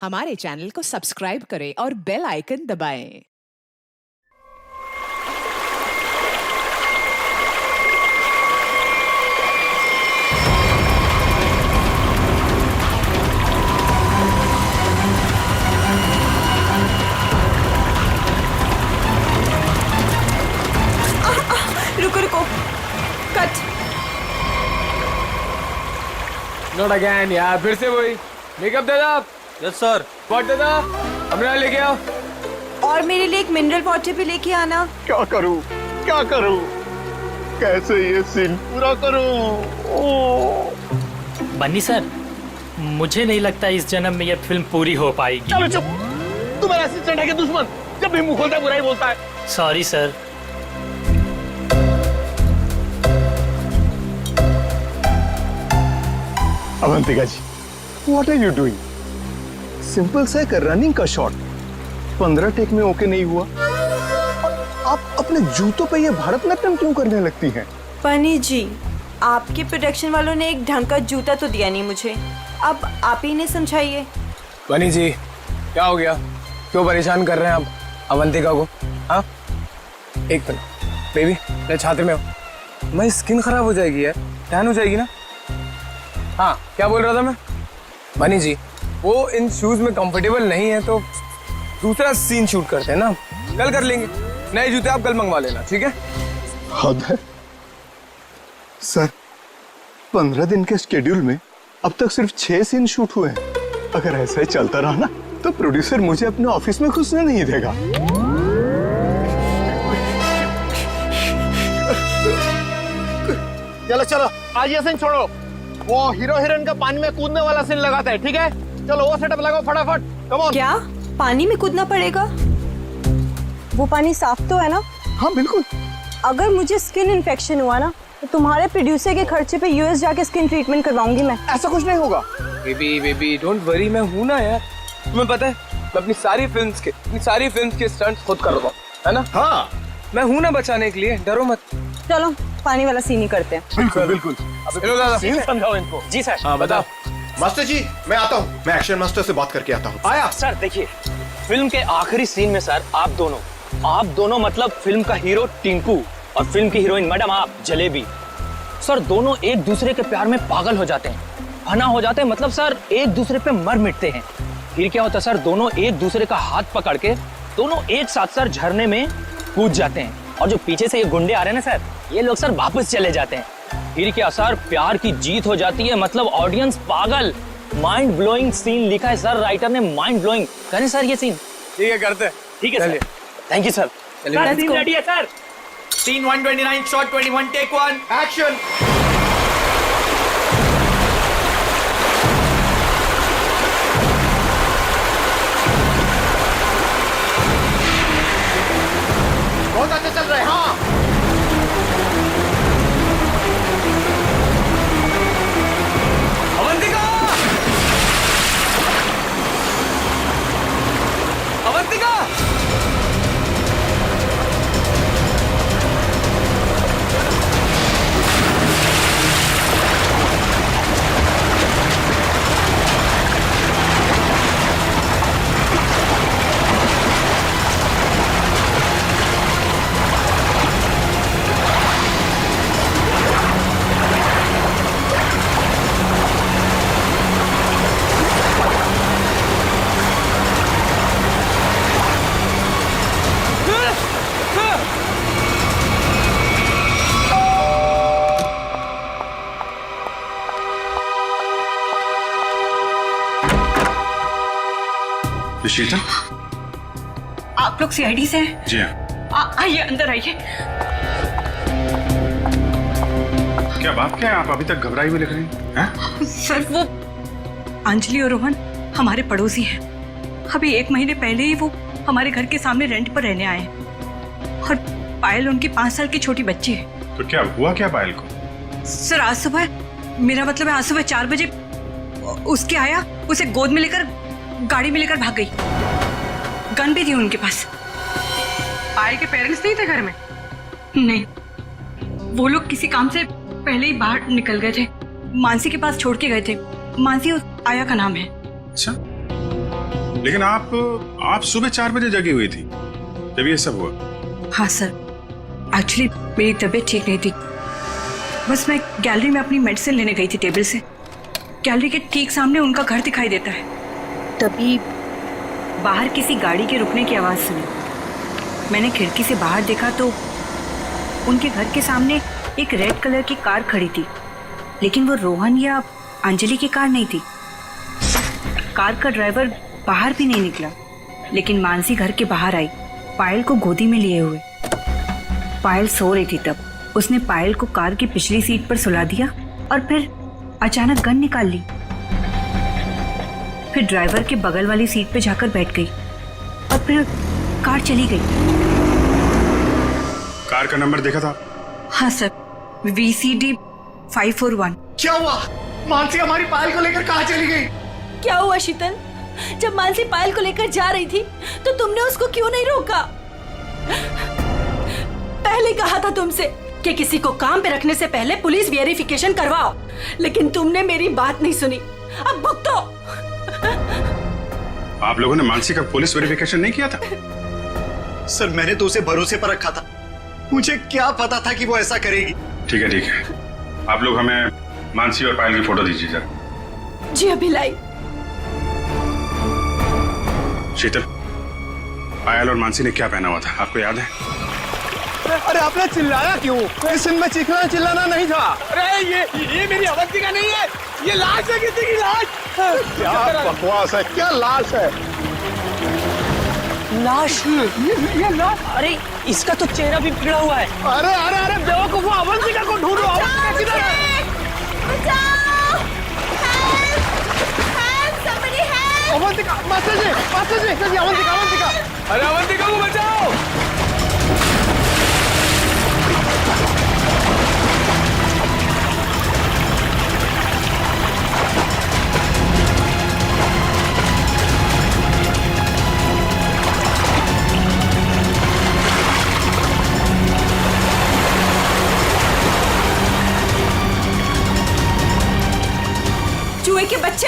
हमारे चैनल को सब्सक्राइब करें और बेल आइकन दबाएं। रुको रुको, कट। नॉट अगेन यार, फिर से वही। मेकअप दे दो। Yes sir. वॉट दे दो, हमरा लेके आओ। और मेरे लिए एक मिनरल वाटर भी लेके आना। क्या करूं, क्या करूं, कैसे ये सीन पूरा करूं? बन्नी सर, मुझे नहीं लगता इस जन्म में यह फिल्म पूरी हो पाएगी। चलो चुप, तुम्हारा असिस्टेंट है कि दुश्मन? जब भी मुंह खोलता है बुराई बोलता है। Sorry sir. Avantika ji, what are you doing? Simple सा एक रनिंग का शॉट 15 टेक में ओके नहीं हुआ। आप अपने जूतों पे ये भारतनाट्यम क्यों करने लगती हैं? बनी जी, आपके प्रोडक्शन वालों ने एक ढंग का जूता तो दिया नहीं मुझे, अब आप ही ने समझाइए। बनी जी, क्या हो गया? क्यों परेशान कर रहे हैं आप अवंतिका को? हाँ, एक मिनट बेबी, मेरे छात्र में हो। मेरी स्किन खराब हो जाएगी यार, टैन हो जाएगी ना। हाँ, क्या बोल रहा था मैं? बनी जी, वो इन शूज में कंफर्टेबल नहीं है तो दूसरा सीन शूट करते हैं ना, कल कर लेंगे। नए जूते आप कल मंगवा लेना, ठीक है? हद है सर, 15 दिन के शेड्यूल में अब तक सिर्फ 6 सीन शूट हुए हैं। अगर ऐसा ही चलता रहा ना तो प्रोड्यूसर मुझे अपने ऑफिस में घुसने नहीं देगा। चलो चलो, आज ये सीन छोड़ो। वो हीरो हीरोइन का पानी में कूदने वाला सीन लगाते हैं, ठीक है? चलो वो सेटअप लगाओ फटाफट, कम ऑन। क्या पानी में कूदना पड़ेगा? वो पानी साफ तो है ना? हाँ बिल्कुल। अगर मुझे स्किन इन्फेक्शन हुआ ना तो तुम्हारे प्रोड्यूसर के खर्चे पे यूएस जाके स्किन ट्रीटमेंट करवाऊंगी मैं। ऐसा कुछ नहीं होगा। बेबी डोंट वरी, मैं हूं ना यार। तुम्हें पता है, मैं अपनी सारी फिल्म्स के स्टंट्स खुद कर रहा हूं, है ना? हाँ मैं हूं ना बचाने के लिए, डरो मत। चलो पानी वाला सीन ही करते हैं। बिल्कुल बिल्कुल। चलो दादा, सीन समझाओ इनको। जी सर। हाँ बताओ। मास्टर जी, मैं आता हूँ। मैं एक्शन मास्टर से बात करके आता हूँ। आया सर देखिए, फिल्म के आखिरी सीन में सर आप दोनों मतलब फिल्म का हीरो टिंकू और फिल्म की हीरोइन मैडम आप जलेबी, सर दोनों एक दूसरे के प्यार में पागल हो जाते हैं, फना हो जाते हैं, मतलब सर एक दूसरे पे मर मिटते हैं। फिर क्या होता है सर, दोनों एक दूसरे का हाथ पकड़ के दोनों एक साथ सर झरने में कूद जाते हैं, और जो पीछे से ये गुंडे आ रहे हैं ना सर, ये लोग सर वापस चले जाते हैं। फिर क्या सर, प्यार की जीत हो जाती है, मतलब ऑडियंस पागल। माइंड ब्लोइंग सीन लिखा है सर राइटर ने, माइंड ब्लोइंग। करें सर ये सीन? ठीक है, करते हैं। ठीक है सर, थैंक यू सर। चलिए। सीन रेडी है sir. Scene 129, shot 21, take 1, action. बहुत अच्छे चल रहे हैं। हाँ, अवंतिका! अवंतिका! शीतल, आप लोग सीआईडी से हैं? जी हाँ। आइए अंदर आइए। क्या बात क्या है, आप अभी तक घबराई हुई लग रही हैं? सर वो अंजलि और रोहन हमारे पड़ोसी हैं। अभी 1 महीने पहले ही वो हमारे घर के सामने रेंट पर रहने आए हैं, और पायल उनकी 5 साल की छोटी बच्ची है। तो क्या हुआ क्या पायल को? सर आज सुबह, मेरा मतलब है आज सुबह 4 बजे उसके आया, उसे गोद में लेकर गाड़ी में लेकर भाग गई। गन भी थी उनके पास। पायल के पेरेंट्स नहीं थे घर में? नहीं, वो लोग किसी काम से पहले ही बाहर निकल गए थे, मानसी के पास छोड़ के गए थे। मानसी उस आया का नाम है। अच्छा, लेकिन आप सुबह 4 बजे जगी हुई थी जब ये सब हुआ। हाँ सर, एक्चुअली मेरी तबीयत ठीक नहीं थी। बस मैं गैलरी में अपनी मेडिसिन लेने गई थी टेबल से। गैलरी के ठीक सामने उनका घर दिखाई देता है। तभी बाहर किसी गाड़ी के रुकने की आवाज़ सुनी। मैंने खिड़की से बाहर देखा तो उनके घर के सामने एक रेड कलर की कार खड़ी थी, लेकिन वो रोहन या अंजलि की कार नहीं थी। कार का ड्राइवर बाहर भी नहीं निकला, लेकिन मानसी घर के बाहर आई, पायल को गोदी में लिए हुए। पायल सो रही थी तब उसने पायल को कार की पिछली सीट पर सुला दिया और फिर अचानक गन निकाल ली। फिर ड्राइवर के बगल वाली सीट पे जाकर बैठ गई और फिर कार चली गई। कार का नंबर देखा था? हाँ सर, VCD 541। क्या हुआ? मानसी हमारी पायल को लेकर कहाँ चली गई? क्या हुआ शीतल? जब मानसी पायल को लेकर जा रही थी तो तुमने उसको क्यों नहीं रोका? पहले कहा था तुमसे कि किसी को काम पे रखने से पहले पुलिस वेरिफिकेशन करवाओ, लेकिन तुमने मेरी बात नहीं सुनी। अब भुगतो। आप लोगों ने मानसी का पुलिस वेरिफिकेशन नहीं किया था? सर मैंने तो उसे भरोसे पर रखा था, मुझे क्या पता था कि वो ऐसा करेगी। ठीक है, आप लोग हमें मानसी और पायल की फोटो दीजिए जरा। जी अभी लाई। शीतल, पायल और मानसी ने क्या पहना हुआ था आपको याद है? अरे आपने चिल्लाया क्यों? इस सीन में चीखना चिल्लाना नहीं था। अरे ये मेरी अवंतिका नहीं है, ये लाश है, किसी की लाश। क्या बकवास है, क्या लाश है? लाश? ये लाश? अरे इसका तो चेहरा भी बिगड़ा हुआ है। अरे अरे अरे बेवकूफो, अवंतिका को ढूंढो। अवंतिका किधर है? अवंतिका, मास्टर जी, अवंतिका। अरे अवंतिका को बचाओ। चूहे के बच्चे,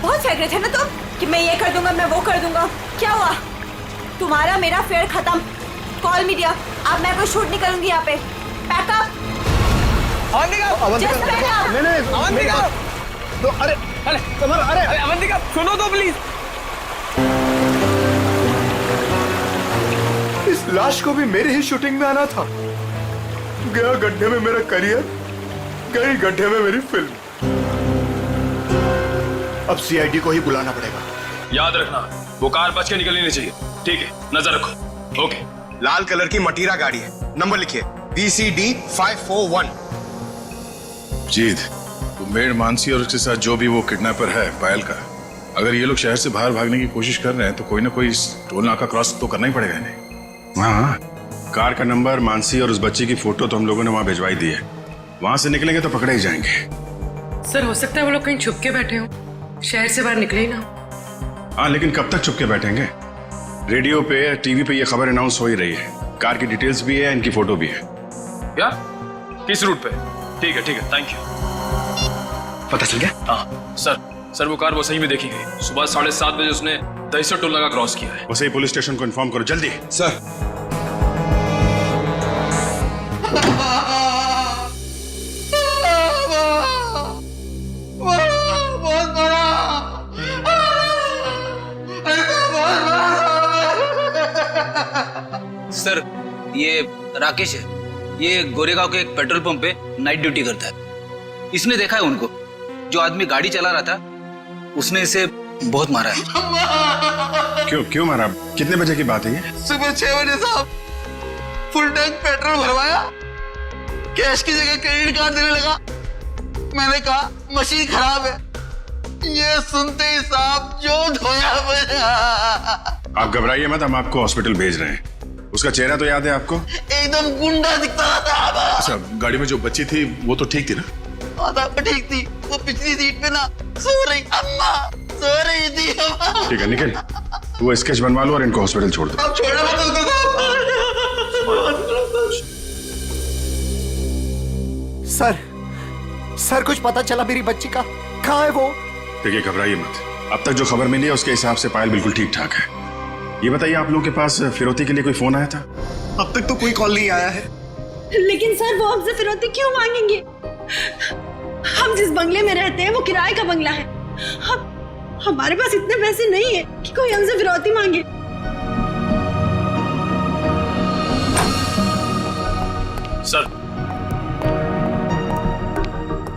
बहुत फेंक रहे थे ना तुम कि मैं ये कर दूंगा, मैं वो कर दूंगा। क्या हुआ? तुम्हारा मेरा फेयर खत्म। कॉल मीडिया, अब मैं कोई शूट नहीं करूंगी यहाँ पे। पैकअप। अवंतिका, तो अरे अवंतिका सुनो तो प्लीज। इस लाश को भी मेरी ही शूटिंग में आना था। गया गड्ढे में मेरा करियर, गई गड्ढे में मेरी फिल्म। अब CID को ही बुलाना पड़ेगा। याद रखना, वो कार बच के निकलनी नहीं चाहिए। ठीक है, नजर रखो। ओके। लाल कलर की मटीरा गाड़ी है, नंबर लिखिए VCD 541। जीत, मेड मानसी और उसके साथ जो भी वो किडनैपर है पायल का, अगर ये लोग शहर से बाहर भागने की कोशिश कर रहे हैं तो कोई ना कोई टोल नाका क्रॉस तो करना ही पड़ेगा इन्हें। हाँ, कार का नंबर, मानसी और उस बच्ची की फोटो तो हम लोगों ने वहां भिजवाई दी है। वहां से निकलेंगे तो पकड़े ही जाएंगे। सर हो सकता है वो लोग कहीं छुप के बैठे हो, शहर से बाहर निकले ही ना। हाँ, लेकिन कब तक छुप के बैठेंगे? रेडियो पे, टीवी पे ये खबर अनाउंस हो ही रही है। कार की डिटेल्स भी है, इनकी फोटो भी है। क्या? किस रूट पे? ठीक है, थैंक यू। पता चल गया? हाँ सर, वो कार वो सही में देखी गई। सुबह 7:30 बजे उसने दहिसर टोल नाका क्रॉस किया है। वैसे ही पुलिस स्टेशन को इन्फॉर्म करो जल्दी। सर। सर, ये राकेश है। ये गोरेगांव के एक पेट्रोल पंप पे नाइट ड्यूटी करता है। इसने देखा है उनको। जो आदमी गाड़ी चला रहा था उसने इसे बहुत मारा है। क्यों मारा? कितने बजे की बात है ये? सुबह 6 बजे साहब। फुल टैंक पेट्रोल भरवाया, कैश की जगह क्रेडिट कार्ड देने लगा। मैंने कहा मशीन खराब है। ये सुनते ही साहब जो धोया मेरा। आप घबराइए मत, हम आपको हॉस्पिटल भेज रहे हैं। उसका चेहरा तो याद है आपको? एकदम गुंडा दिखता था। अच्छा, गाड़ी में जो बच्ची थी वो तो ठीक थी ना? ठीक थी। वो पिछली सीट पे ना सो रही अम्मा, सो रही थी अम्मा। ठीक है निखिल, वो स्केच बनवा लो और इनको हॉस्पिटल छोड़ दो। अब छोड़ो मत उसको सर कुछ पता चला मेरी बच्ची का? कहाँ है वो? देखिए घबराइए मत, अब तक जो खबर मिली है उसके हिसाब से पायल बिल्कुल ठीक ठाक है। ये बताइए, आप लोगों के पास फिरौती के लिए कोई फोन आया था? अब तक तो कोई कॉल नहीं आया है। लेकिन सर वो हमसे फिरौती क्यों मांगेंगे? हम जिस बंगले में रहते हैं वो किराए का बंगला है। हमारे पास इतने पैसे नहीं है कि कोई हमसे फिरौती मांगे।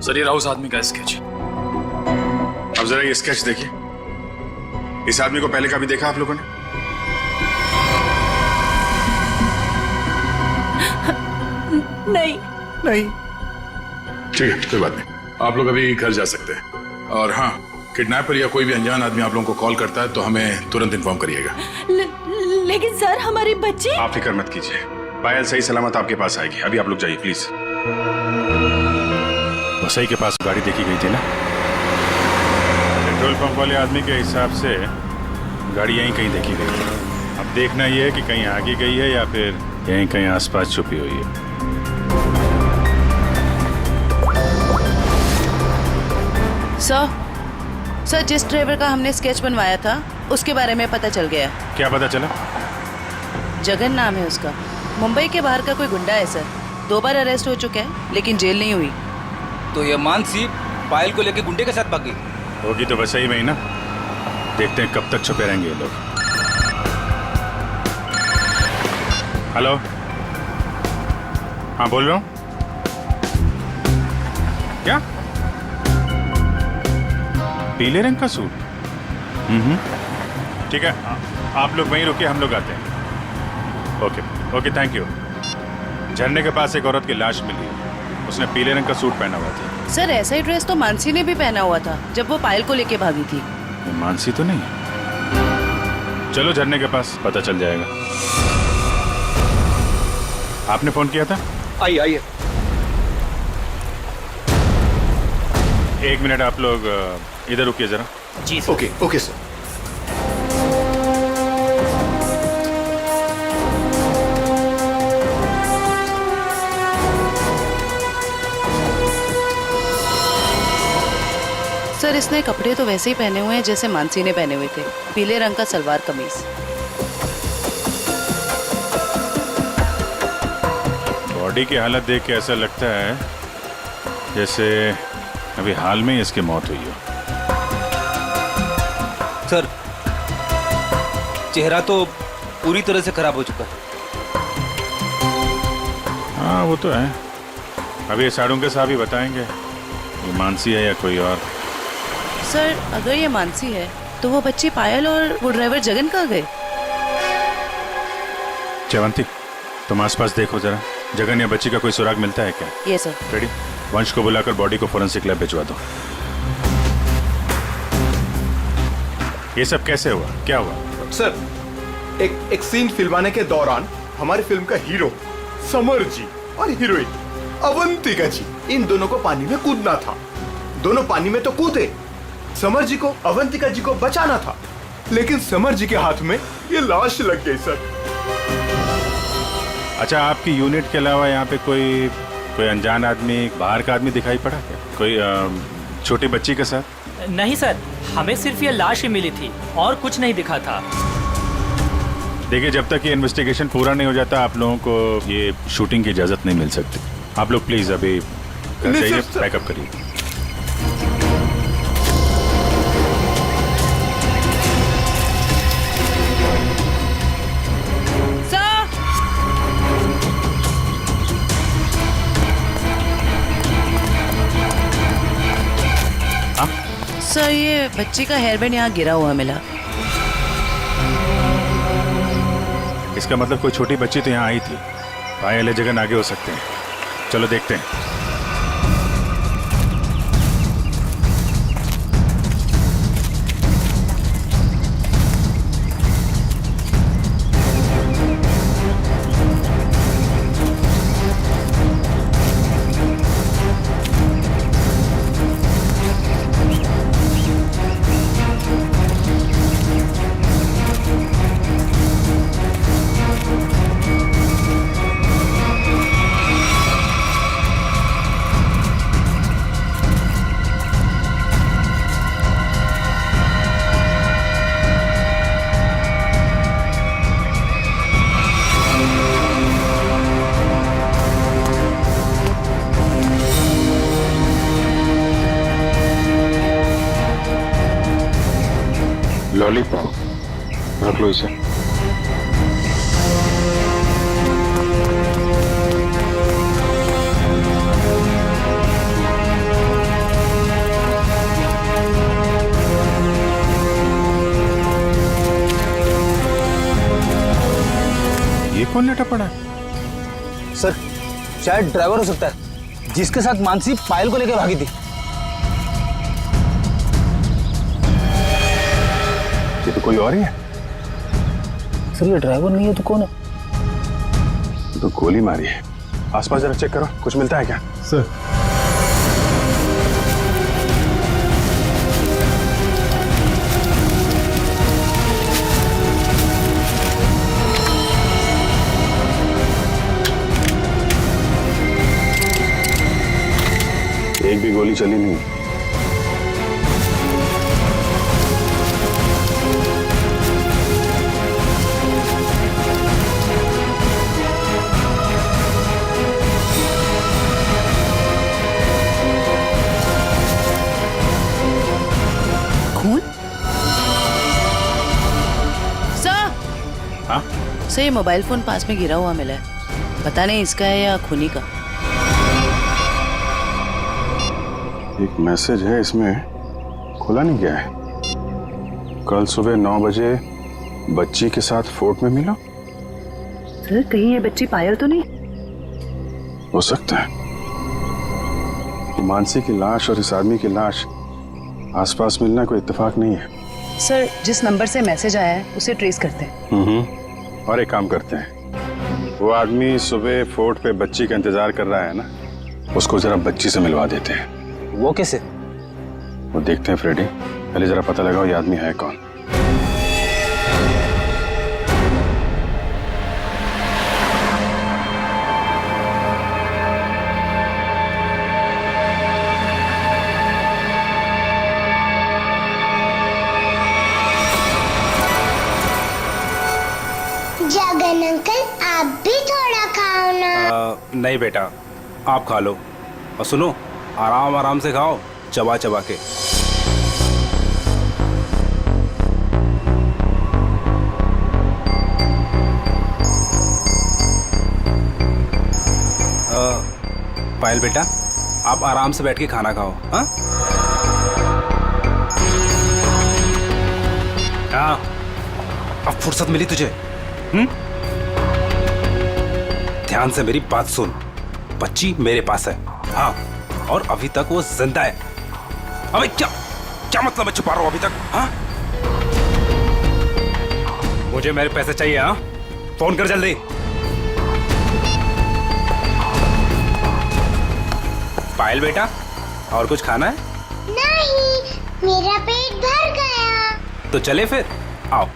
सर ये रहा उस आदमी का स्केच। अब जरा ये स्केच देखिए। इस आदमी को पहले कभी देखा आप लोगों ने? नहीं। नहीं। ठीक है, कोई बात नहीं, आप लोग अभी घर जा सकते हैं। और हाँ, किडनैपर या कोई भी अनजान आदमी आप लोगों को कॉल करता है तो हमें तुरंत इन्फॉर्म करिएगा। लेकिन सर हमारे बच्चे। आप फिक्र मत कीजिए, पायल सही सलामत आपके पास आएगी। अभी आप लोग जाइए प्लीज। वसई के पास गाड़ी देखी गई थी ना? पेट्रोल पंप वाले आदमी के हिसाब से गाड़ी यहीं कहीं देखी गई है। अब देखना यह है कि कहीं आगे गई है या फिर यहीं कहीं आसपास छुपी हुई है। सर जिस ड्राइवर का हमने स्केच बनवाया था उसके बारे में पता चल गया। क्या पता चला? जगन नाम है उसका। मुंबई के बाहर का कोई गुंडा है सर। 2 बार अरेस्ट हो चुका है लेकिन जेल नहीं हुई। तो ये मानसी पायल को लेके गुंडे के साथ भागी होगी तो वैसे ही में ही ना। देखते हैं कब तक छुपे रहेंगे ये लोग। हेलो, हाँ बोल रहा हूँ। क्या? पीले रंग का सूट? ठीक है, आप लोग वहीं रुके, हम लोग आते हैं। Okay, thank you. झरने के पास एक औरत की लाश मिली, उसने पीले रंग का सूट पहना हुआ था। सर ऐसा ही ड्रेस तो मानसी ने भी पहना हुआ था जब वो पायल को लेके भागी थी। मानसी तो नहीं? चलो झरने के पास, पता चल जाएगा। आपने फोन किया था? आइए। 1 मिनट, आप लोग इधर रुकिए जरा। जी ओके सर। सर इसने कपड़े तो वैसे ही पहने हुए हैं जैसे मानसी ने पहने हुए थे। पीले रंग का सलवार कमीज। बॉडी की हालत देख के ऐसा लगता है जैसे अभी हाल में ही इसकी मौत हुई हो। सर चेहरा तो पूरी तरह से खराब हो चुका है। हाँ वो तो है। अभी साड़ों के साहब ही बताएंगे ये मानसी है या कोई और। सर अगर ये मानसी है तो वो बच्ची पायल और वो ड्राइवर जगन कहाँ गए? जयवंती, तुम आसपास देखो जरा, जगन या बच्ची का कोई सुराग मिलता है क्या? ये सर। रेडी? वंश को बुलाकर बॉडी को फोरेंसिक लैब भिजवा दो। ये सब कैसे हुआ, क्या हुआ? सर एक सीन फिल्माने के दौरान हमारी फिल्म का हीरो समर जी और हीरोइन अवंतिका जी, इन दोनों को पानी में कूदना था। दोनों पानी में तो कूदे। समर जी को अवंतिका जी को बचाना था, लेकिन समर जी के हाथ में ये लाश लग गई सर। अच्छा, आपकी यूनिट के अलावा यहाँ पे कोई अनजान आदमी, बाहर का आदमी दिखाई पड़ा क्या? कोई छोटी बच्ची के साथ? नहीं सर, हमें सिर्फ ये लाश ही मिली थी और कुछ नहीं दिखा था। देखिए, जब तक ये इन्वेस्टिगेशन पूरा नहीं हो जाता आप लोगों को ये शूटिंग की इजाजत नहीं मिल सकती। आप लोग प्लीज अभी घर जाइए, पैकअप करिए। सर ये बच्ची का हेयर बैंड यहाँ गिरा हुआ मिला। इसका मतलब कोई छोटी बच्ची तो यहाँ आई थी। पायल या जगन आगे हो सकते हैं। चलो देखते हैं। लॉलीपॉप रख लो इसे। ये कौन लेटा पड़ा है? सर शायद ड्राइवर हो सकता है जिसके साथ मानसी पायल को लेकर भागी थी। ये तो कोई और ही है। सर ये ड्राइवर नहीं है तो कौन है? तो गोली मारी है। आसपास जरा चेक करो, कुछ मिलता है क्या? सर एक भी गोली चली नहीं। खून? सर हाँ? सर ये मोबाइल फोन पास में गिरा हुआ मिला है, पता नहीं इसका है या खूनी का। एक मैसेज है इसमें, खुला नहीं गया है। कल सुबह 9 बजे बच्ची के साथ फोर्ट में मिला। सर कहीं ये बच्ची पायल तो नहीं? हो सकता है। मानसी की लाश और इस आदमी की लाश आसपास मिलना कोई इत्तेफाक नहीं है। सर जिस नंबर से मैसेज आया है उसे ट्रेस करते हैं। और एक काम करते हैं, वो आदमी सुबह फोर्ट पे बच्ची का इंतजार कर रहा है ना, उसको जरा बच्ची से मिलवा देते हैं। वो कैसे? वो देखते हैं फ्रेडी, पहले जरा पता लगाओ ये आदमी है कौन। जगन अंकल आप भी थोड़ा खाओ ना। नहीं बेटा, आप खा लो। और सुनो, आराम आराम से खाओ, चबा चबा के। पायल बेटा, आप आराम से बैठ के खाना खाओ। हाँ हाँ, अब फुर्सत मिली तुझे? ध्यान से मेरी बात सुन, बच्ची मेरे पास है। हाँ, और अभी तक वो जिंदा है। अबे क्या क्या मतलब मैं छुपा रहा हूं अभी तक? हाँ, मुझे मेरे पैसे चाहिए। हाँ, फोन कर जल्दी। पायल बेटा, और कुछ खाना है? नहीं, मेरा पेट भर गया। तो चले फिर, आओ।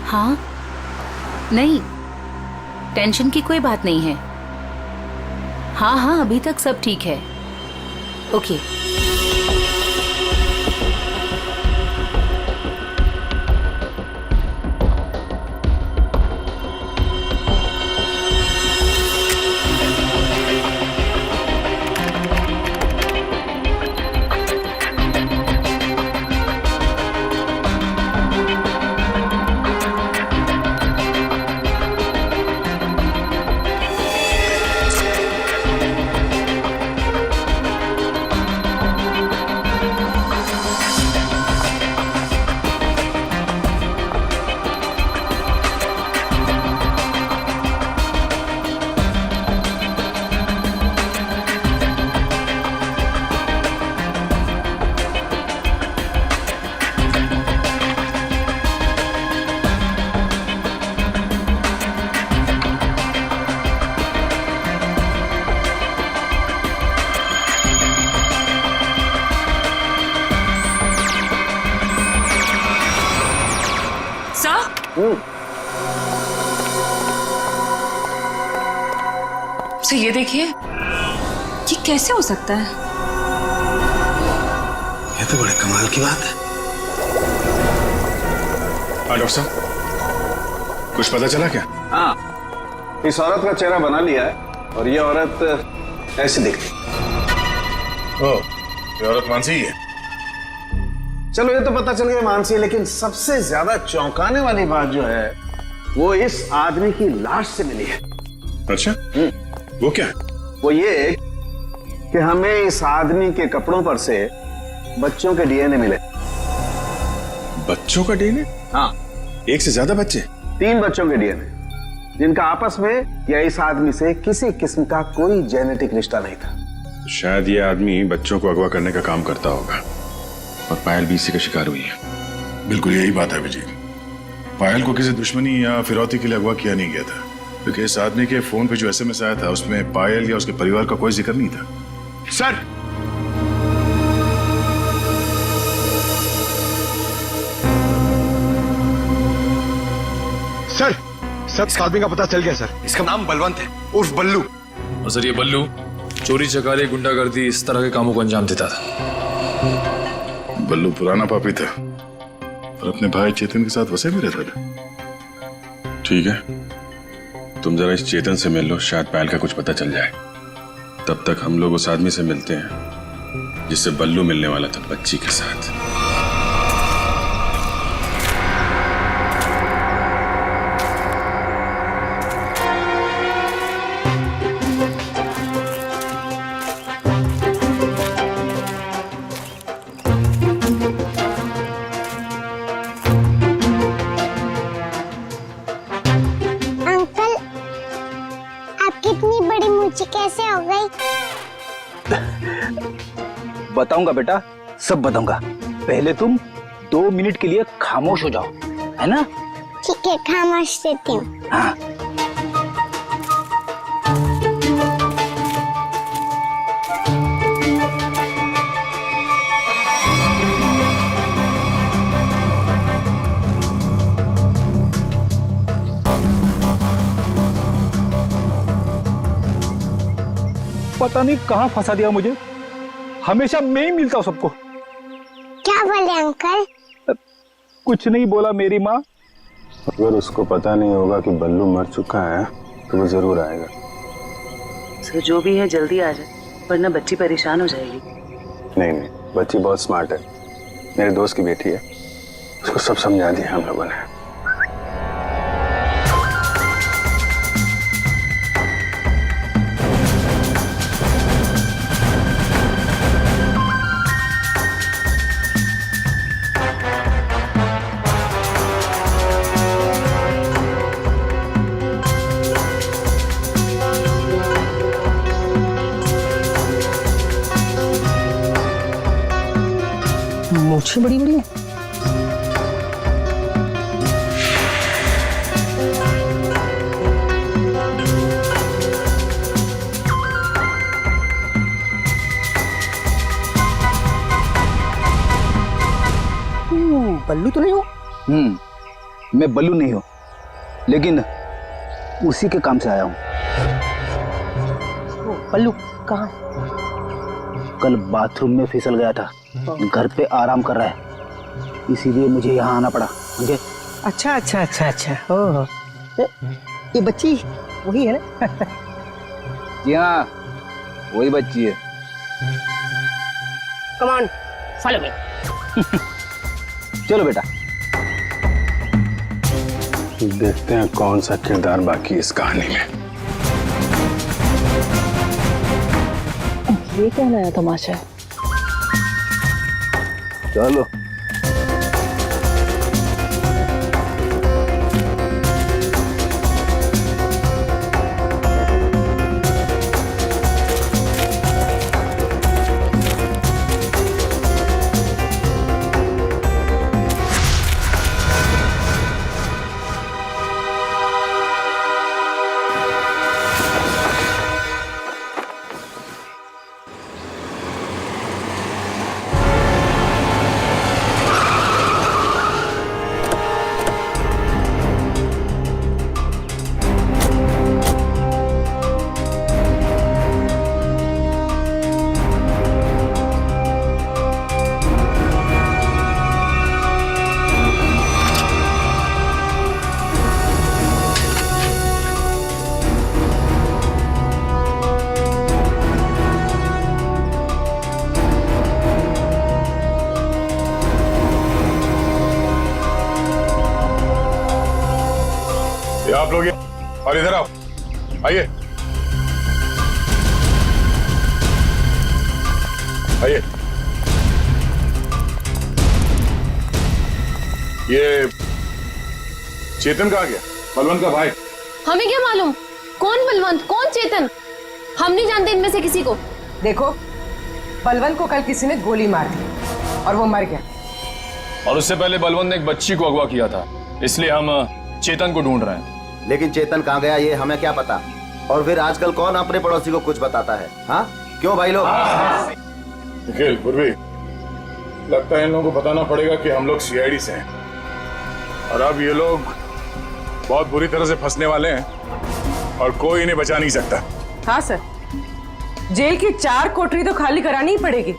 हाँ, नहीं, टेंशन की कोई बात नहीं है। हाँ हाँ, अभी तक सब ठीक है। ओके। सर ये देखिए, ये कैसे हो सकता है? ये तो बड़े कमाल की बात है। हाँ डॉक्टर साहब, कुछ पता चला क्या? हाँ, इस औरत का चेहरा बना लिया है और ये औरत ऐसी दिखती। ओह, ये औरत मानसी ही है। चलो ये तो पता चल गया मानसी है, लेकिन सबसे ज्यादा चौंकाने वाली बात जो है वो इस आदमी की लाश से मिली है। अच्छा, वो क्या है? वो ये कि हमें इस आदमी के कपड़ों पर से बच्चों के डीएनए मिले। बच्चों का डीएनए? हाँ, एक से ज्यादा बच्चे? 3 बच्चों के डीएनए, जिनका आपस में या इस आदमी से किसी किस्म का कोई जेनेटिक रिश्ता नहीं था। शायद ये आदमी बच्चों को अगवा करने का काम करता होगा और पायल भी इसी का शिकार हुई है। बिल्कुल यही बात है अभिजीत। पायल को किसी दुश्मनी या फिरौती के लिए अगवा किया नहीं गया था, क्योंकि इस आदमी के फोन पे जो एसएमएस आया था उसमें पायल या उसके परिवार का कोई जिक्र नहीं था। सर, सर, इस आदमी का पता चल गया सर। इसका नाम बलवंत है, उर्फ बल्लू। और सर ये बल्लू चोरी चकारी गुंडागर्दी इस तरह के कामों को अंजाम देता था। बल्लू पुराना पापी था और अपने भाई चेतन के साथ वैसे भी रहता था। ठीक है, तुम जरा इस चेतन से मिल लो, शायद पायल का कुछ पता चल जाए। तब तक हम लोग उस आदमी से मिलते हैं जिससे बल्लू मिलने वाला था बच्ची के साथ। कैसे हो गई? बताऊंगा बेटा, सब बताऊंगा। पहले तुम 2 मिनट के लिए खामोश हो जाओ, है ना? ठीक है, खामोश रहती हूँ। हाँ। पता नहीं कहाँ फंसा दिया मुझे, हमेशा मैं ही मिलता हूँ सबको। क्या बोले अंकल? कुछ नहीं बोला मेरी माँ। अगर उसको पता नहीं होगा कि बल्लू मर चुका है तो वो जरूर आएगा। सर जो भी है जल्दी आ जाए, वरना बच्ची परेशान हो जाएगी। नहीं नहीं, बच्ची बहुत स्मार्ट है, मेरे दोस्त की बेटी है, उसको सब समझा दिया हम लोगों ने। मूछें बड़ी बड़ी है। बल्लू तो नहीं हो? मैं बल्लू नहीं हूँ, लेकिन उसी के काम से आया हूँ। बल्लू कहाँ? कल बाथरूम में फिसल गया था, घर पे आराम कर रहा है, इसीलिए मुझे यहाँ आना पड़ा। मुझे अच्छा अच्छा अच्छा अच्छा, ओह, ये बच्ची वही है ना? जी हाँ, वही बच्ची है। Come on, follow me. चलो बेटा। देखते हैं कौन सा किरदार बाकी इस कहानी में। ये क्या नया तमाशा है? चलो। और इधर आओ, आइए आइए। ये चेतन कहाँ गया? बलवंत का भाई। हमें क्या मालूम कौन बलवंत कौन चेतन, हम नहीं जानते इनमें से किसी को। देखो, बलवंत को कल किसी ने गोली मार दी और वो मर गया। और उससे पहले बलवंत ने एक बच्ची को अगवा किया था, इसलिए हम चेतन को ढूंढ रहे हैं। लेकिन चेतन कहाँ गया ये हमें क्या पता। और फिर आजकल कौन अपने पड़ोसी को कुछ बताता है? हाँ क्यों भाई लोग? निखिल, पूर्वी, लगता है इन लोगों को बताना पड़ेगा कि हम लोग सीआईडी से हैं और अब ये लोग बहुत बुरी तरह से फंसने वाले हैं और कोई इन्हें बचा नहीं सकता। हाँ सर, जेल की 4 कोठरी तो खाली करानी ही पड़ेगी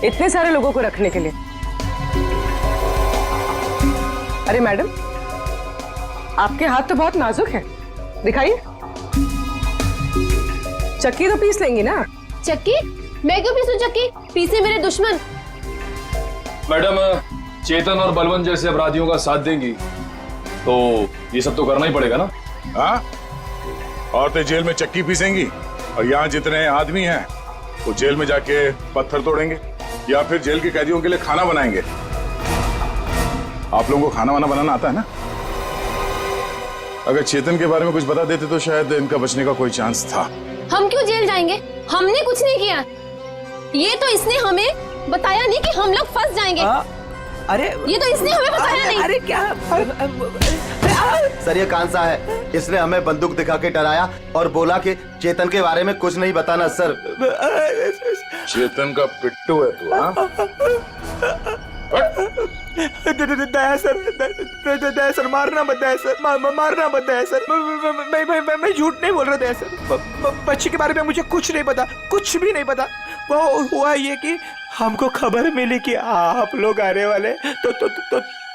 इतने सारे लोगों को रखने के लिए। अरे मैडम, आपके हाथ तो बहुत नाजुक है, दिखाइए। चक्की तो पीस लेंगी ना? चक्की? मैं क्यों पीसूं चक्की? पीसे मेरे दुश्मन। मैडम, चेतन और बलवंत जैसे अपराधियों का साथ देंगी तो ये सब तो करना ही पड़ेगा ना। हाँ, औरतें जेल में चक्की पीसेंगी और यहाँ जितने आदमी हैं वो जेल में जाके पत्थर तोड़ेंगे या फिर जेल के कैदियों के लिए खाना बनाएंगे। आप लोगों को खाना वाना बनाना आता है ना? अगर चेतन के बारे में कुछ बता देते तो शायद इनका बचने का कोई चांस था। हम क्यों जेल जाएंगे? हमने कुछ नहीं किया। ये तो इसने हमें बताया नहीं कि हम लोग फंस जाएंगे। अरे ये तो इसने हमें बताया नहीं। अरे क्या सर, ये कौन सा है? इसने हमें बंदूक दिखा के डराया और बोला कि चेतन के बारे में कुछ नहीं बताना। सर, चेतन का पिट्टू है तू? हाँ, दया सर, दया सर, मारना मत दया सर, मारना मत दया सर। मैं झूठ नहीं बोल रहा दया सर। बच्ची के बारे में मुझे कुछ नहीं पता, कुछ भी नहीं पता। वो हुआ ये कि हमको खबर मिली कि आप लोग आने वाले,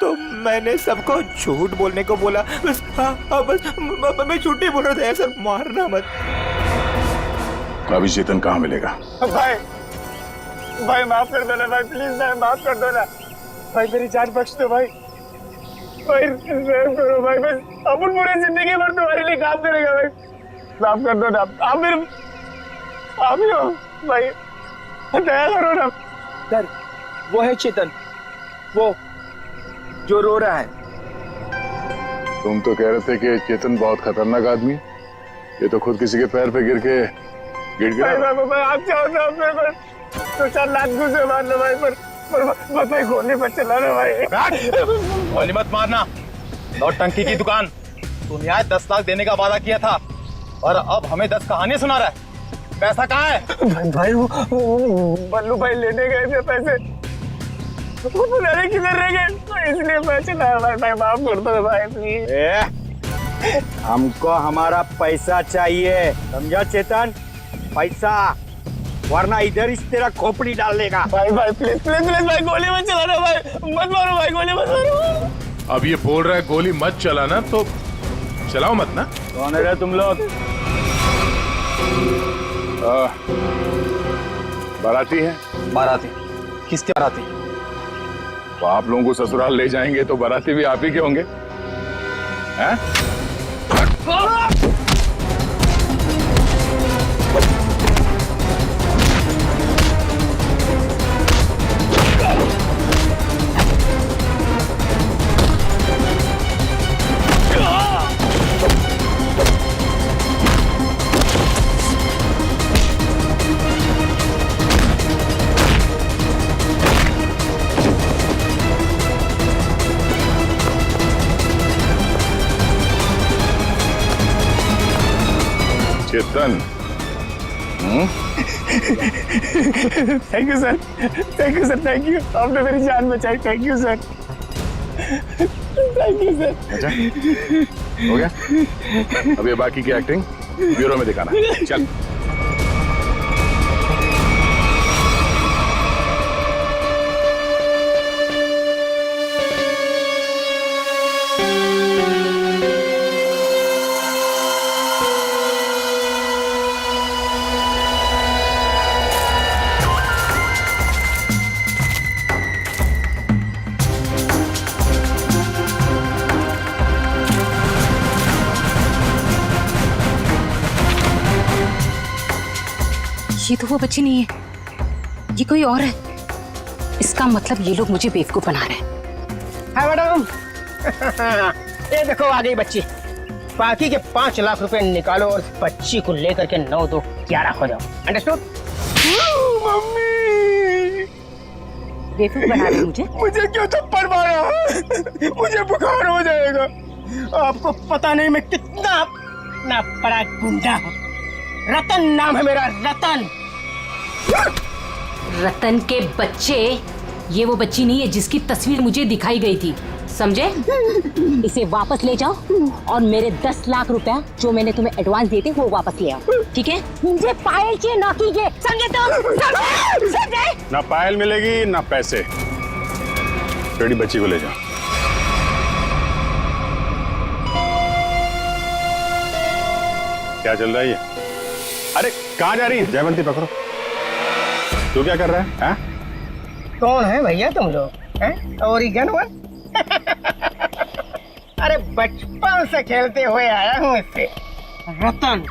तो मैंने सबको झूठ बोलने को बोला। बस बस मैं झूठ नहीं बोल रहा था सर, मारना मत। अभी चेतन कहाँ मिलेगा? भाई माफ कर दो ना भाई, प्लीज भाई माफ कर दो ना भाई, मेरी जान बख्श दो भाई। भाई रहम करो भाई, बस अपन पूरी जिंदगी भर तुम्हारे लिए काम करेगा भाई, माफ कर दो ना। आप ही हो भाई, दया करो ना। सर, वो है चेतन, वो जो रो रहा है। तुम तो कह रहे थे कि चेतन बहुत खतरनाक आदमी, ये तो खुद किसी के पैर पे गिर के गिरा। भाई आप चाहो ना अपने पर तो 4 लाख घुसे मारना भाई, पर भाई गोली मत चलाना भाई। गोली मत मारना, नौटंकी की दुकान। तूने आज 10 लाख देने का वादा किया था और अब हमें 10 कहानियां सुना रहा है। पैसा कहाँ है? भाई वो बल्लू भाई लेने गए थे पैसे, वो पता नहीं किधर रह गए, तो इसलिए मैं चला भाई, माफ कर दो भाई प्लीज। हमको हमारा पैसा चाहिए, समझा चेतन? पैसा, वरना इधर इस तेरा खोपड़ी डाल लेगा। भाई प्लीज प्लीज प्लीज भाई, गोली मत चलाना भाई, मत मारो भाई, गोली मत मारो। अब ये बोल रहा है गोली मत चलाना, तो चलाओ मत ना। कौन है तुम लोग? बाराती है। बाराती? किसके बाराती? तो आप लोगों को ससुराल ले जाएंगे तो बाराती भी आप ही के होंगे, हैं? Chetan, thank you sir, thank you sir, thank you. आपने मेरी जान बचाई, thank you sir, thank you sir. अच्छा हो गया? अब ये बाकी की एक्टिंग ब्यूरो में दिखाना। चल। ये तो वो बच्ची नहीं है, ये कोई और है। इसका मतलब ये लोग मुझे बेवकूफ बना रहे हैं। हाँ मैडम, ये देखो आ गई बच्ची। बाकी के 5 लाख रुपए निकालो और बच्ची को लेकर के 9 2 11 हो जाओ। अंडरस्टूड? मम्मी बेवकूफ बना रहे मुझे। मुझे क्यों थप्पड़ मारा? मुझे बुखार हो जाएगा। आपको पता नहीं मैं कितना बड़ा गुंडा हूँ। रतन नाम है मेरा, रतन। रतन के बच्चे, ये वो बच्ची नहीं है जिसकी तस्वीर मुझे दिखाई गई थी, समझे? इसे वापस ले जाओ और मेरे 10 लाख रुपया जो मैंने तुम्हें एडवांस दिए थे वो वापस ले आओ, ठीक है? मुझे पायल चाहिए, ना कि ये, समझे तुम? समझे? ना पायल मिलेगी ना पैसे। रेडी, बच्ची को ले जाओ। क्या चल रहा है ये? अरे कहाँ जा रही है? जयवंती पकड़ो। तू क्या कर रहा है? हाँ? कौन है भैया तुम लोग? ओरिगन हुआ? अरे बचपन से खेलते हुए आया हूँ इससे। रतन,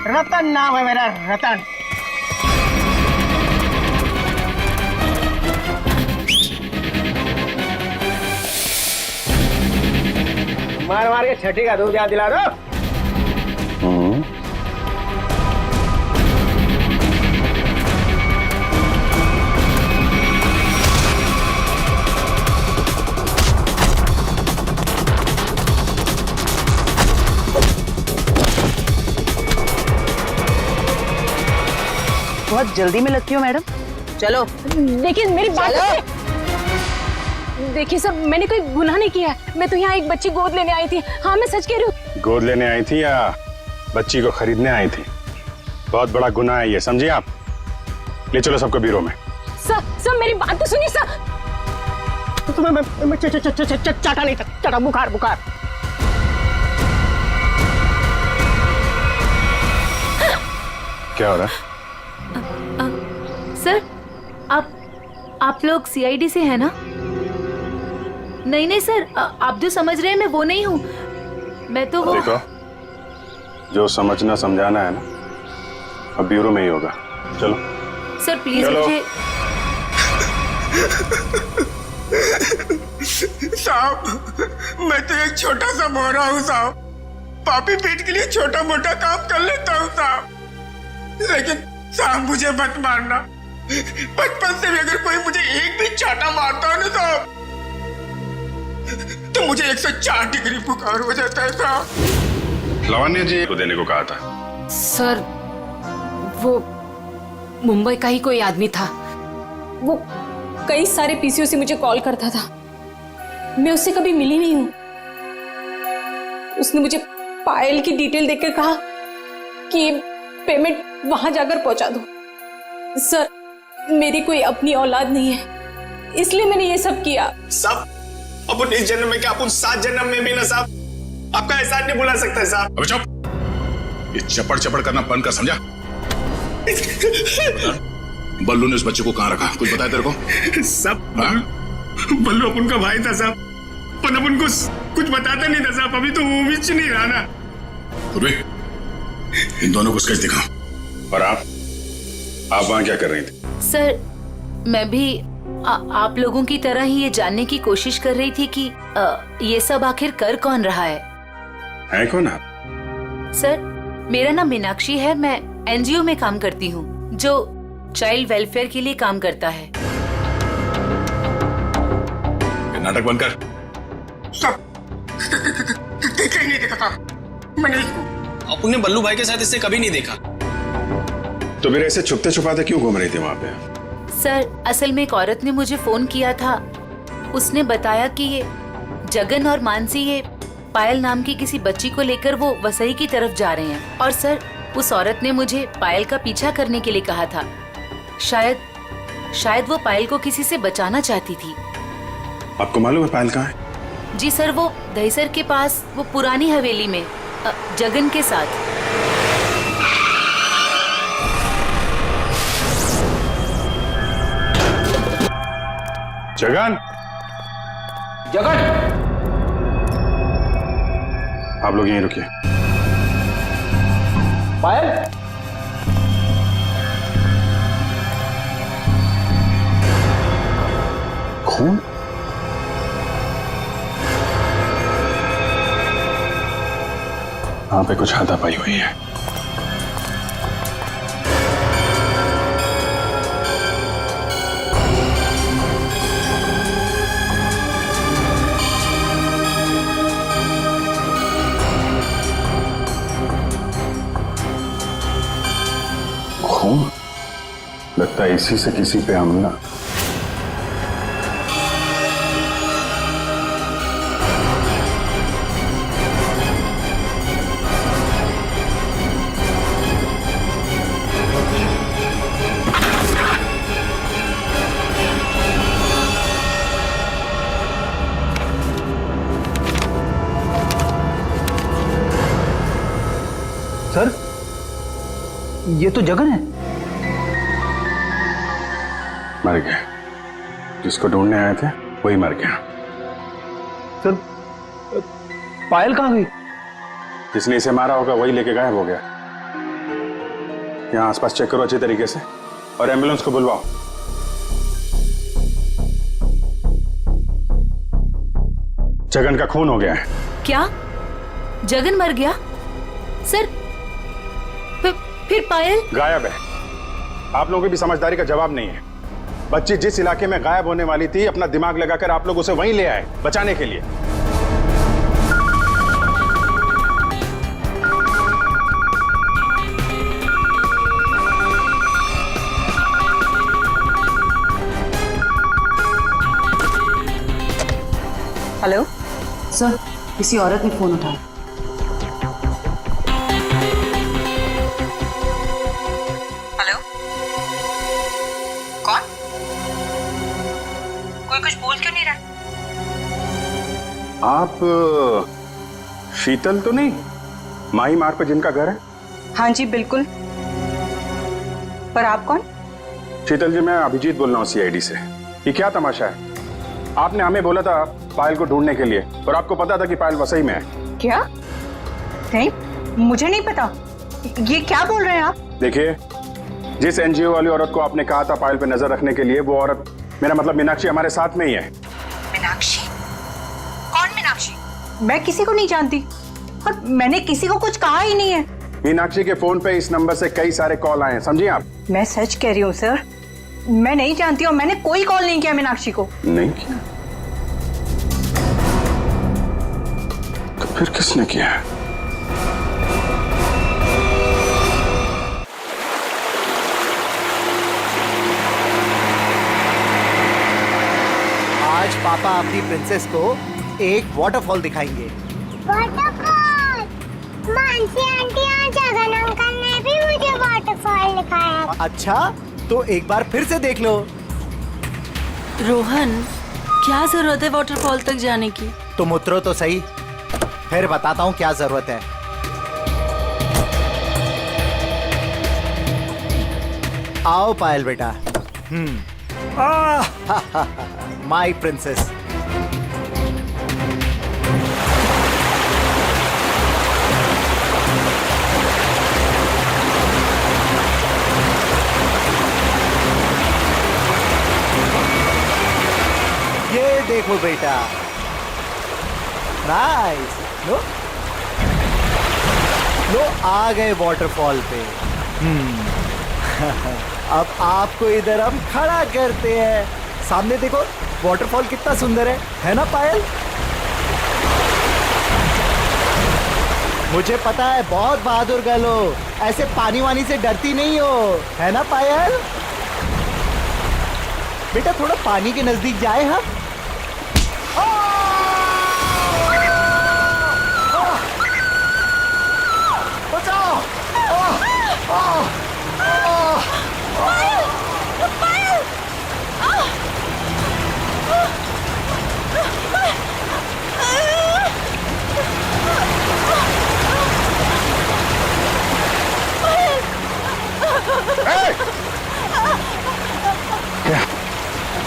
रतन नाम है मेरा, रतन। मार मार के छठी का दूध याद दिला दो। बहुत जल्दी में लगती हो मैडम, चलो। देखिए मेरी बात देखिए सर, मैंने कोई गुनाह नहीं किया है। मैं तो यहाँ एक बच्ची गोद लेने आई थी। हाँ मैं सच कह रही हूँ। गोद लेने आई थी या बच्ची को खरीदने आई थी? बहुत बड़ा गुनाह है ये, समझिए आप। ले चलो सबको ब्यूरो में। सर मेरी बात तो सुनिए सर। तुम्हें चाटा नहीं, चाटा, बुखार बुखार। क्या हो रहा है? सर आप लोग सीआईडी से हैं ना? नहीं सर, आप जो समझ रहे हैं मैं वो नहीं हूँ। मैं तो वो... देखो, जो समझना समझाना है ना, अब ब्यूरो में ही होगा। चलो सर प्लीज मुझे। साहब, मैं तो एक छोटा सा मोहरा हूँ साहब। पापी पेट के लिए छोटा मोटा काम कर लेता हूँ साहब। लेकिन साहब मुझे मत मारना। बचपन से भी अगर कोई मुझे एक भी चाटा मारता है ना साहब, तो मुझे 104 डिग्री बुखार हो जाता है साहब। लावण्य जी को देने को कहा था। सर वो मुंबई का ही कोई आदमी था। वो कई सारे पीसीओ से मुझे कॉल करता था। मैं उससे कभी मिली नहीं हूँ। उसने मुझे पायल की डिटेल देकर कहा कि पेमेंट वहां जाकर पहुंचा दो। सर मेरी कोई अपनी औलाद नहीं है, इसलिए मैंने ये सब किया। साहब अपन इस जन्म में क्या, अपन 7 जन्म में भी ना साहब आपका एहसान नहीं भुला सकता है साहब। अबे चुप, ये चपड़ चपड़ करना बंद कर, समझा? बल्लू ने उस बच्चे को कहाँ रखा, कुछ बताया तेरे को? सब बल्लू अपन का भाई था साहब, पर अपन को कुछ बताता नहीं था साहब। अभी तो वो भी नहीं रहा ना। इन दोनों को स्केच दिखाओ। और आप वहां क्या कर रही थी? सर मैं भी आप लोगों की तरह ही ये जानने की कोशिश कर रही थी कि ये सब आखिर कर कौन रहा है कौन आप? सर मेरा नाम मीनाक्षी है। मैं एनजीओ में काम करती हूँ जो चाइल्ड वेलफेयर के लिए काम करता है। नाटक बंद कर। देखा ही नहीं देखा था मैंने इसको। अपने बल्लू भाई के साथ इससे कभी नहीं देखा। तो मेरे ऐसे छुपते छुपाते क्यों घूम रही थी वहां पे? सर असल में एक औरत ने मुझे फोन किया था। उसने बताया कि ये जगन और मानसी ये पायल नाम की किसी बच्ची को लेकर वो वसई की तरफ जा रहे हैं। और सर उस औरत ने मुझे पायल का पीछा करने के लिए कहा था। शायद वो पायल को किसी से बचाना चाहती थी। आपको मालूम है पायल कहाँ है? जी सर, वो दहीसर के पास वो पुरानी हवेली में जगन के साथ। जगन, जगन, आप लोग यहीं रुकिए। पायल, खून? वहां पे कुछ हाथापाई हुई है। खून? लगता है इसी से किसी पे हमला। सर, ये तो जगन है। मर गया। जिसको ढूंढने आए थे वही मर गया। सर, पायल कहाँ गई? जिसने इसे मारा होगा वही लेके गायब हो गया। यहाँ आसपास चेक करो अच्छे तरीके से और एम्बुलेंस को बुलवाओ। जगन का खून हो गया है। क्या जगन मर गया? सर फिर पायल गायब है। आप लोगों की भी समझदारी का जवाब नहीं है। बच्ची जिस इलाके में गायब होने वाली थी, अपना दिमाग लगाकर आप लोग उसे वहीं ले आए बचाने के लिए। हेलो सर, किसी औरत ने फोन उठाया। हेलो, कौन? कोई कुछ बोल क्यों नहीं रहा? आप शीतल तो नहीं? माही मार्ग पर जिनका घर है? हाँ जी बिल्कुल। पर आप कौन? शीतल जी, मैं अभिजीत बोल रहा हूँ सीआईडी से। ये क्या तमाशा है? आपने हमें बोला था पायल को ढूंढने के लिए और आपको पता था कि पायल वसई में है। क्या? नहीं, मुझे नहीं पता। ये क्या बोल रहे हैं आप? देखिए, जिस एनजीओ वाली औरत को आपने कहा था पायल पे नजर रखने के लिए, वो औरत, मेरा मतलब मीनाक्षी, हमारे साथ में ही है। मीनाक्षी? कौन मीनाक्षी? मैं किसी को नहीं जानती और मैंने किसी को कुछ कहा ही नहीं है। मीनाक्षी के फोन पे इस नंबर से कई सारे कॉल आए हैं, समझिए आप। मैं सच कह रही हूँ सर, मैं नहीं जानती और मैंने कोई कॉल नहीं किया मीनाक्षी को। नहीं किया? तो फिर किसने किया है? आज पापा अपनी प्रिंसेस को एक वाटरफॉल दिखाएंगे। वाटरफॉल? मानसी आंटी और जगन अंकल ने भी मुझे वाटरफॉल दिखाया। अच्छा, तो एक बार फिर से देख लो। रोहन, क्या जरूरत है वाटरफॉल तक जाने की? तुम उतरो तो सही, फिर बताता हूँ क्या जरूरत है। आओ पायल बेटा। My princess. ये देखो बेटा, नाइस। लो लो, आ गए वाटरफॉल पे। अब आपको इधर हम खड़ा करते हैं। सामने देखो, वाटरफॉल कितना सुंदर है ना पायल? मुझे पता है बहुत बहादुर गर्ल हो, ऐसे पानी वानी से डरती नहीं हो, है ना पायल? बेटा थोड़ा पानी के नजदीक जाए। हाँ, बचाओ।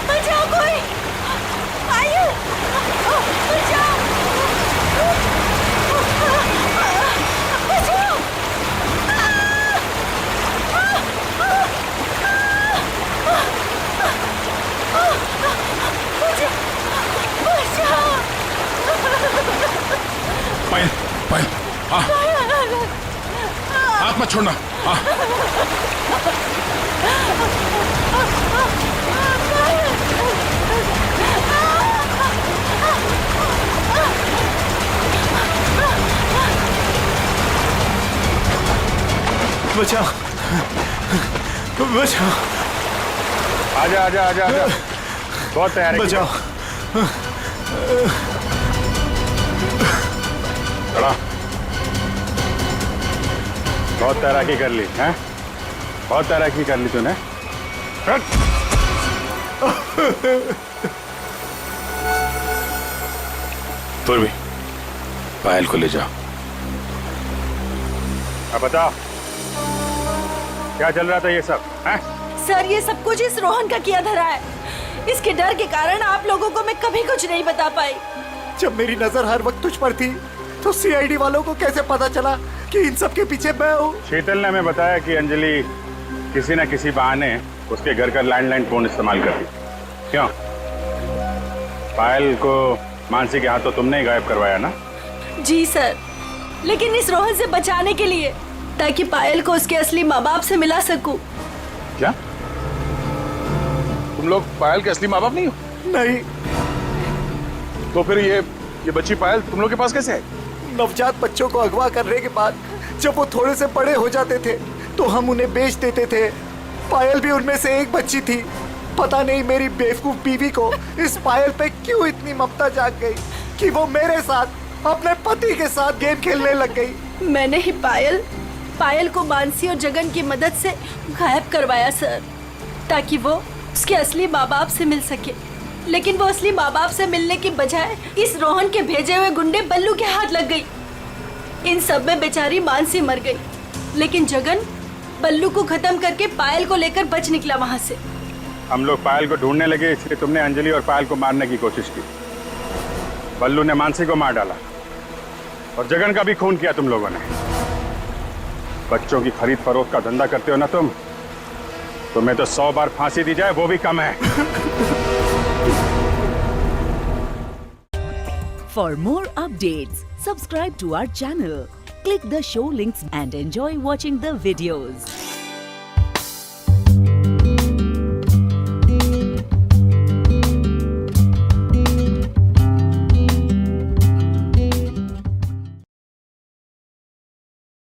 बचाओ कोई। छोड़ना। हाँ बचाओ बचाओ। आजा आजा आजा आजा, बहुत तैयार है। बचाओ। खड़ा। बहुत तैराकी कर ली हैं? बहुत तैराकी कर ली तूने। फिर भी पायल को ले जाओ। अब बताओ क्या चल रहा था ये सब हैं? सर ये सब कुछ इस रोहन का किया धरा है। इसके डर के कारण आप लोगों को मैं कभी कुछ नहीं बता पाई। जब मेरी नजर हर वक्त तुझ पर थी तो सीआईडी वालों को कैसे पता चला कि इन सब के पीछे मैं हूँ? शीतल ने हमें बताया कि अंजलि किसी न किसी बहाने उसके घर का लैंडलाइन फोन इस्तेमाल करती। क्यों? पायल को मानसी के हाथों तुमने ही गायब करवाया ना? जी सर, लेकिन इस रोहन से बचाने के लिए, ताकि पायल को उसके असली माँ बाप से मिला सकूं। क्या तुम लोग पायल के असली माँ बाप नहीं हो? नहीं। तो फिर ये बच्ची पायल तुम लोग के पास कैसे आई? नवजात बच्चों को अगवा करने के बाद जब वो थोड़े से बड़े हो जाते थे तो हम उन्हें बेच देते थे। पायल भी उनमें से एक बच्ची थी। पता नहीं मेरी बेवकूफ बीवी को इस पायल पे क्यों इतनी ममता जाग गई कि वो मेरे साथ अपने पति के साथ गेम खेलने लग गई। मैंने ही पायल को मानसी और जगन की मदद से गायब करवाया सर, ताकि वो उसके असली माँ बाप से मिल सके। लेकिन वो असली माँ बाप से मिलने की बजाय इस रोहन के भेजे हुए गुंडे बल्लू के हाथ लग गई। इन सब में बेचारी मानसी मर गई, लेकिन जगन बल्लू को खत्म करके पायल को लेकर बच निकला वहाँ से। हम लोग पायल को ढूंढने लगे, इसलिए तुमने अंजलि और पायल को मारने की कोशिश की। बल्लू ने मानसी को मार डाला और जगन का भी खून किया तुम लोगों ने। बच्चों की खरीद फरोख्त का धंधा करते हो ना तुम, तुम्हें तो 100 बार फांसी दी जाए वो भी कम है। For more updates, subscribe to our channel, click the show links and enjoy watching the videos.